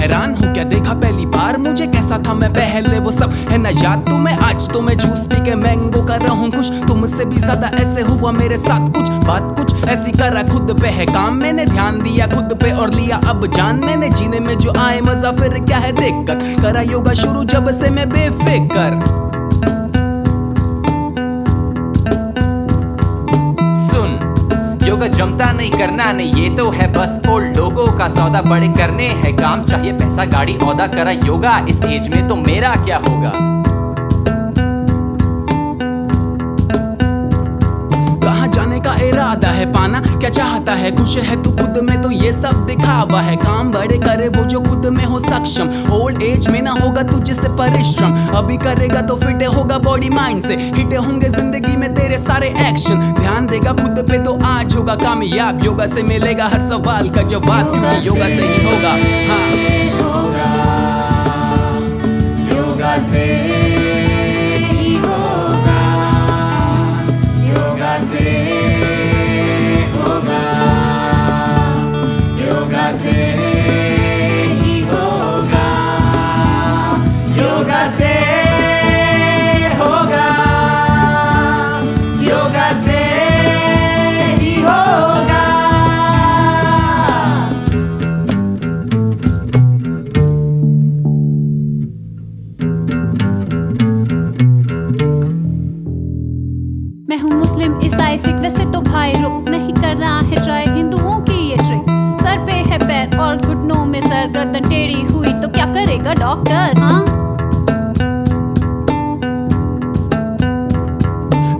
हैरान हो क्या देखा पहली बार मुझे, कैसा था मैं पहले वो सब है ना याद तुम्हें। आज तो मैं जूस पी के मैंगो कर रहा हूँ खुश, तुमसे भी ज्यादा ऐसे हुआ मेरे साथ कुछ। बात कुछ ऐसी करा खुद पे है काम, मैंने ध्यान दिया खुद पे और लिया अब जान। मैंने जीने में जो आए मजा फिर क्या है देख कर, करा योगा शुरू जब से मैं बेफिक्र। योगा जमता नहीं करना नहीं, ये तो है बस ओल्ड लोगों का सौदा। बड़े करने हैं काम, चाहिए पैसा गाड़ी औदा, करा योगा इस एज में तो मेरा क्या होगा। कहाँ जाने का इरादा है, पाना क्या चाहता है, खुश है तू खुद में तो ये सब दिखावा है। काम बड़े करे वो जो खुद में हो सक्षम, ओल्ड एज में ना होगा तुझे से परिश्रम। अभी करेगा तो फिट होगा बॉडी माइंड से, हिट होंगे जिंदगी में तेरे सारे एक्शन। ध्यान देगा खुद पे तो आज होगा कामयाब, योगा से मिलेगा हर सवाल का जवाब, क्योंकि योगा से ही होगा। हाँ होगा, योगा से ही होगा, योगा से होगा, योगा से ही होगा, योगा से होगा, योगा से ही होगा। मैं हूँ मुस्लिम ईसाई सिख, वैसे तो भाई रुक नहीं करना है ट्राई हिंदुओं की ये ट्रिक। सर पे है पैर और घुटनों में सर, गर्दन टेढ़ी हुई तो क्या करेगा डॉक्टर। हाँ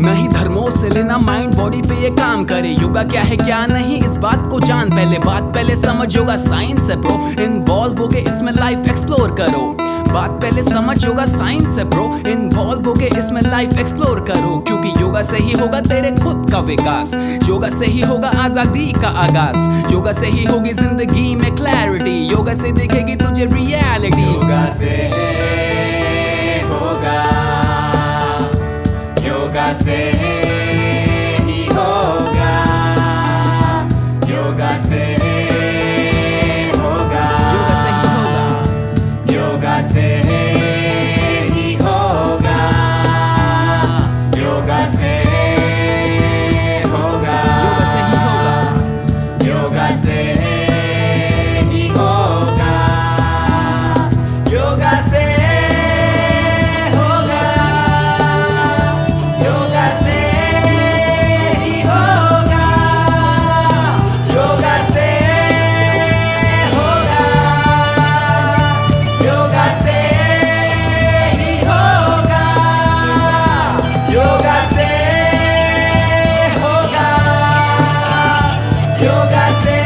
नहीं धर्मों से लेना, माइंड बॉडी पे ये काम करे। योगा क्या है क्या नहीं इस बात को जान, बात पहले समझ। योगा साइंस है ब्रो, इन्वॉल्व होके इसमें लाइफ एक्सप्लोर करो। बात पहले समझ, योगा साइंस है ब्रो, इन्वॉल्व होके इसमें लाइफ एक्सप्लोर करो। क्योंकि योगा से ही होगा तेरे खुद का विकास, योगा से ही होगा आजादी का आगाज, योगा से ही होगी जिंदगी में क्लैरिटी, योगा से दिखेगी तुझे रियलिटी। योगा से होगा, योगा से ही होगा, योगा से होगा, योगा से ही होगा, योगा से ही होगा, योगा से होगा, योगा से ही होगा, योगा से ही होगा, योगा से होगा, योगा से ही होगा, योगा से होगा, योगा से ही होगा, योगा से होगा, योगा से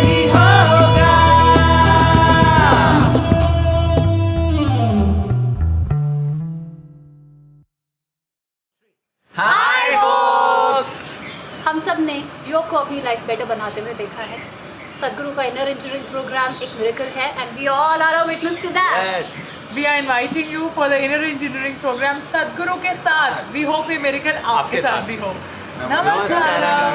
ही होगा। हाय folks! हम सब ने योग को अपनी लाइफ बेटर बनाते हुए देखा है। सदगुरु का इनर इंजीनियरिंग प्रोग्राम एक मिरेकल है and we all are a witness to that. Yes. We are inviting you for the inner engineering program सदगुरु के साथ। We hope ये मिरेकल आपके साथ भी हो। नमस्कार।